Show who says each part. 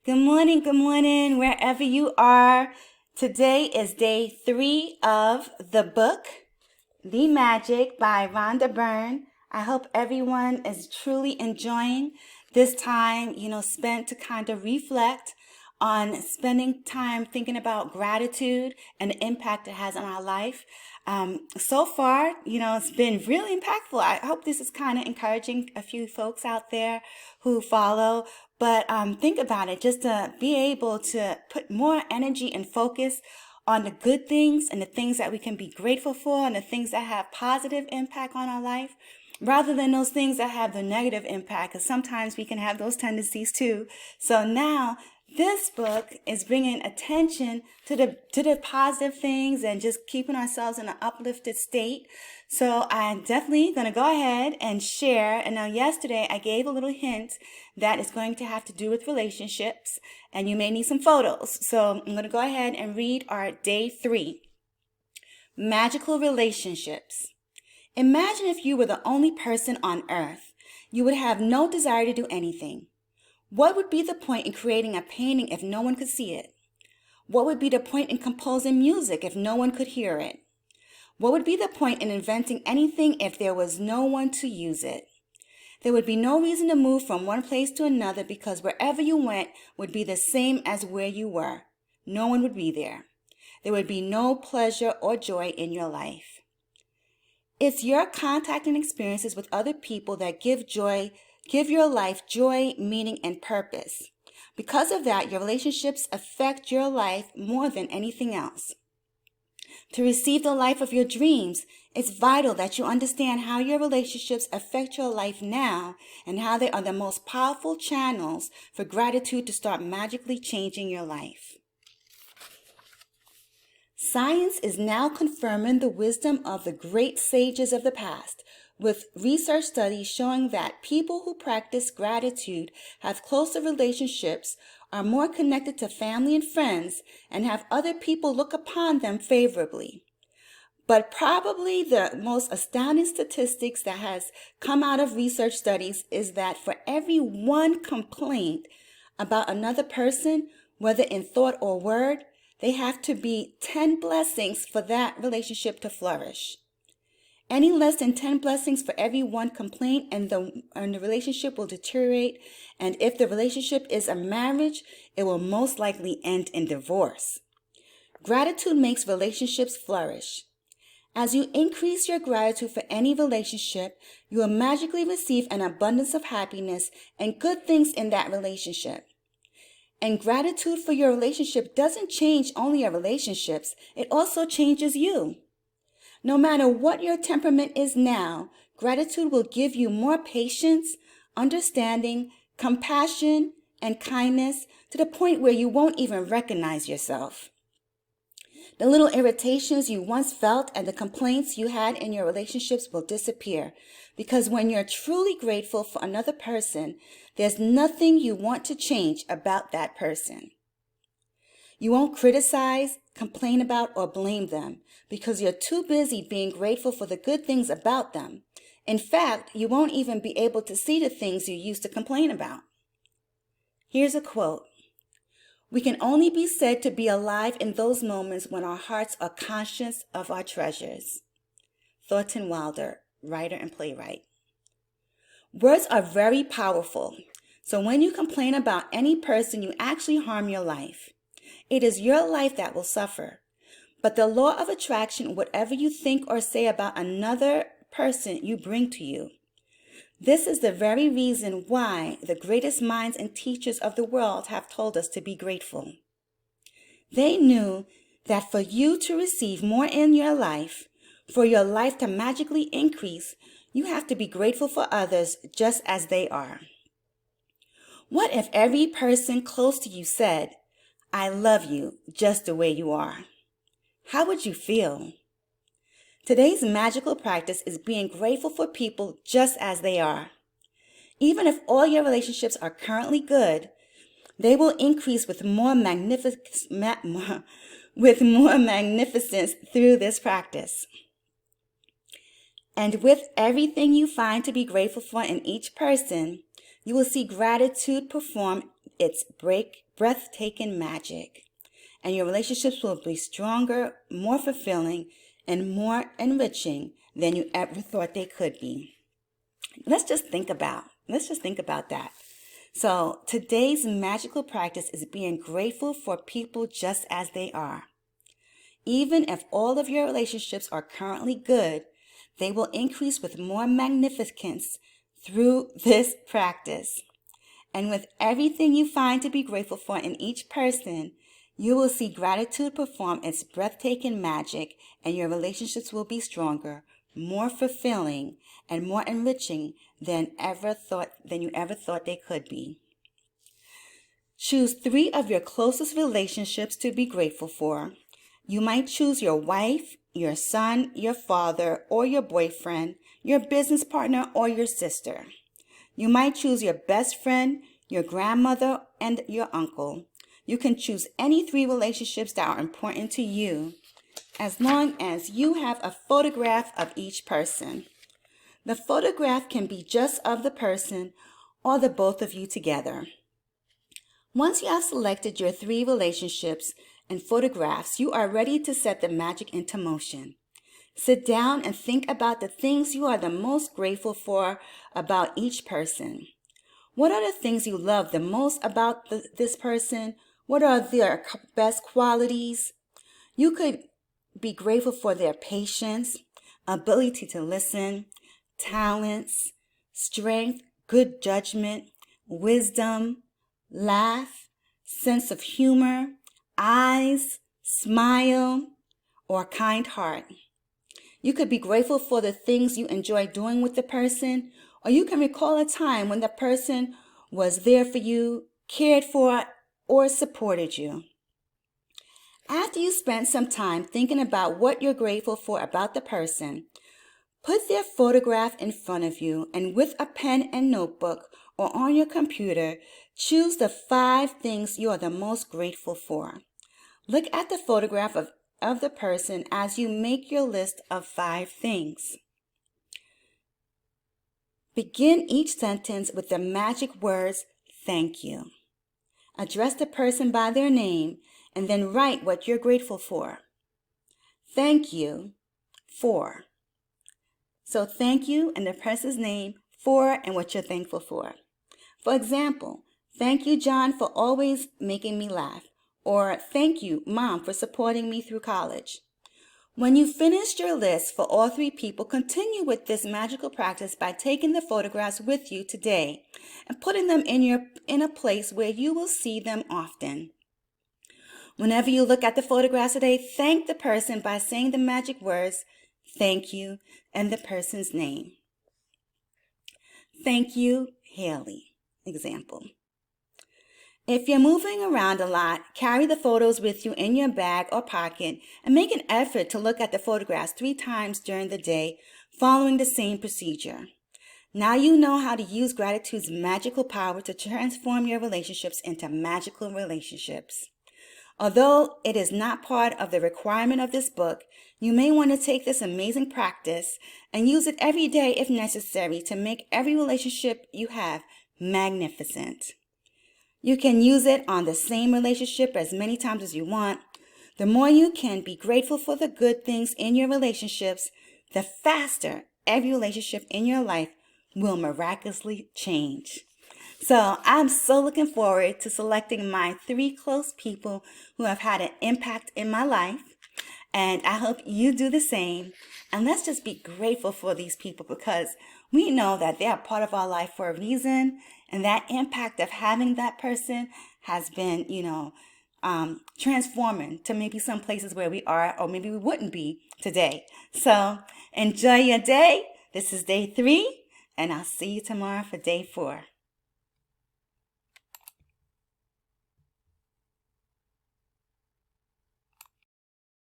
Speaker 1: good morning, wherever you are. Today is day 3 of the book, The Magic by Rhonda Byrne. I hope everyone is truly enjoying this time, spent to kind of reflect on spending time thinking about gratitude and the impact it has on our life. So far, it's been really impactful. I hope this is kind of encouraging a few folks out there who follow. But think about it, just to be able to put more energy and focus on the good things and the things that we can be grateful for and the things that have positive impact on our life rather than those things that have the negative impact, because sometimes we can have those tendencies too. So now this book is bringing attention to the positive things and just keeping ourselves in an uplifted state. So I'm definitely going to go ahead and share. And now yesterday I gave a little hint that it's going to have to do with relationships, and you may need some photos. So I'm going to go ahead and read our day 3. Magical relationships. Imagine if you were the only person on earth. You would have no desire to do anything. What would be the point in creating a painting if no one could see it? What would be the point in composing music if no one could hear it? What would be the point in inventing anything if there was no one to use it? There would be no reason to move from one place to another because wherever you went would be the same as where you were. No one would be there. There would be no pleasure or joy in your life. It's your contact and experiences with other people that give your life joy, meaning, and purpose. Because of that, your relationships affect your life more than anything else. To receive the life of your dreams, it's vital that you understand how your relationships affect your life now and how they are the most powerful channels for gratitude to start magically changing your life. Science is now confirming the wisdom of the great sages of the past, with research studies showing that people who practice gratitude have closer relationships, are more connected to family and friends, and have other people look upon them favorably. But probably the most astounding statistics that has come out of research studies is that for every one complaint about another person, whether in thought or word, they have to be 10 blessings for that relationship to flourish. Any less than 10 blessings for every one complaint and the relationship will deteriorate. And if the relationship is a marriage, it will most likely end in divorce. Gratitude makes relationships flourish. As you increase your gratitude for any relationship, you will magically receive an abundance of happiness and good things in that relationship. And gratitude for your relationship doesn't change only your relationships, it also changes you. No matter what your temperament is now, gratitude will give you more patience, understanding, compassion, and kindness to the point where you won't even recognize yourself. The little irritations you once felt and the complaints you had in your relationships will disappear, because when you're truly grateful for another person, there's nothing you want to change about that person. You won't criticize, complain about, or blame them because you're too busy being grateful for the good things about them. In fact, you won't even be able to see the things you used to complain about. Here's a quote. We can only be said to be alive in those moments when our hearts are conscious of our treasures. Thornton Wilder, writer and playwright. Words are very powerful, so when you complain about any person, you actually harm your life. It is your life that will suffer. But the law of attraction, whatever you think or say about another person, you bring to you. This is the very reason why the greatest minds and teachers of the world have told us to be grateful. They knew that for you to receive more in your life, for your life to magically increase, you have to be grateful for others just as they are. What if every person close to you said, I love you just the way you are? How would you feel? Today's magical practice is being grateful for people just as they are. Even if all your relationships are currently good, they will increase with more magnificence through this practice. And with everything you find to be grateful for in each person, you will see gratitude perform its breathtaking magic, and your relationships will be stronger, more fulfilling, and more enriching than you ever thought they could be. Let's just think about that. So today's magical practice is being grateful for people just as they are. Even if all of your relationships are currently good, they will increase with more magnificence through this practice. And with everything you find to be grateful for in each person, you will see gratitude perform its breathtaking magic, and your relationships will be stronger, more fulfilling, and more enriching than you ever thought they could be. Choose 3 of your closest relationships to be grateful for. You might choose your wife, your son, your father, or your boyfriend, your business partner, or your sister. You might choose your best friend, your grandmother, and your uncle. You can choose any 3 relationships that are important to you, as long as you have a photograph of each person. The photograph can be just of the person or the both of you together. Once you have selected your 3 relationships and photographs, you are ready to set the magic into motion. Sit down and think about the things you are the most grateful for about each person. What are the things you love the most about this person? What are their best qualities? You could be grateful for their patience, ability to listen, talents, strength, good judgment, wisdom, laugh, sense of humor, eyes, smile, or kind heart. You could be grateful for the things you enjoy doing with the person, or you can recall a time when the person was there for you, cared for, or supported you. After you spend some time thinking about what you're grateful for about the person, put their photograph in front of you, and with a pen and notebook or on your computer, choose the 5 things you are the most grateful for. Look at the photograph of the person as you make your list of 5 things. Begin each sentence with the magic words, "Thank you." Address the person by their name and then write what you're grateful for. Thank you for. So thank you and the person's name for and what you're thankful for. For example, thank you, John, for always making me laugh. Or thank you, Mom, for supporting me through college. When you've finished your list for all 3 people, continue with this magical practice by taking the photographs with you today and putting them in a place where you will see them often. Whenever you look at the photographs today, thank the person by saying the magic words, "Thank you," and the person's name. Thank you, Haley. Example. If you're moving around a lot, carry the photos with you in your bag or pocket and make an effort to look at the photographs 3 times during the day, following the same procedure. Now you know how to use gratitude's magical power to transform your relationships into magical relationships. Although it is not part of the requirement of this book, you may want to take this amazing practice and use it every day if necessary to make every relationship you have magnificent. You can use it on the same relationship as many times as you want. The more you can be grateful for the good things in your relationships, the faster every relationship in your life will miraculously change. So I'm so looking forward to selecting my 3 close people who have had an impact in my life. And I hope you do the same. And let's just be grateful for these people because we know that they are part of our life for a reason. And that impact of having that person has been, transforming to maybe some places where we are or maybe we wouldn't be today. So enjoy your day. This is day 3, and I'll see you tomorrow for day 4.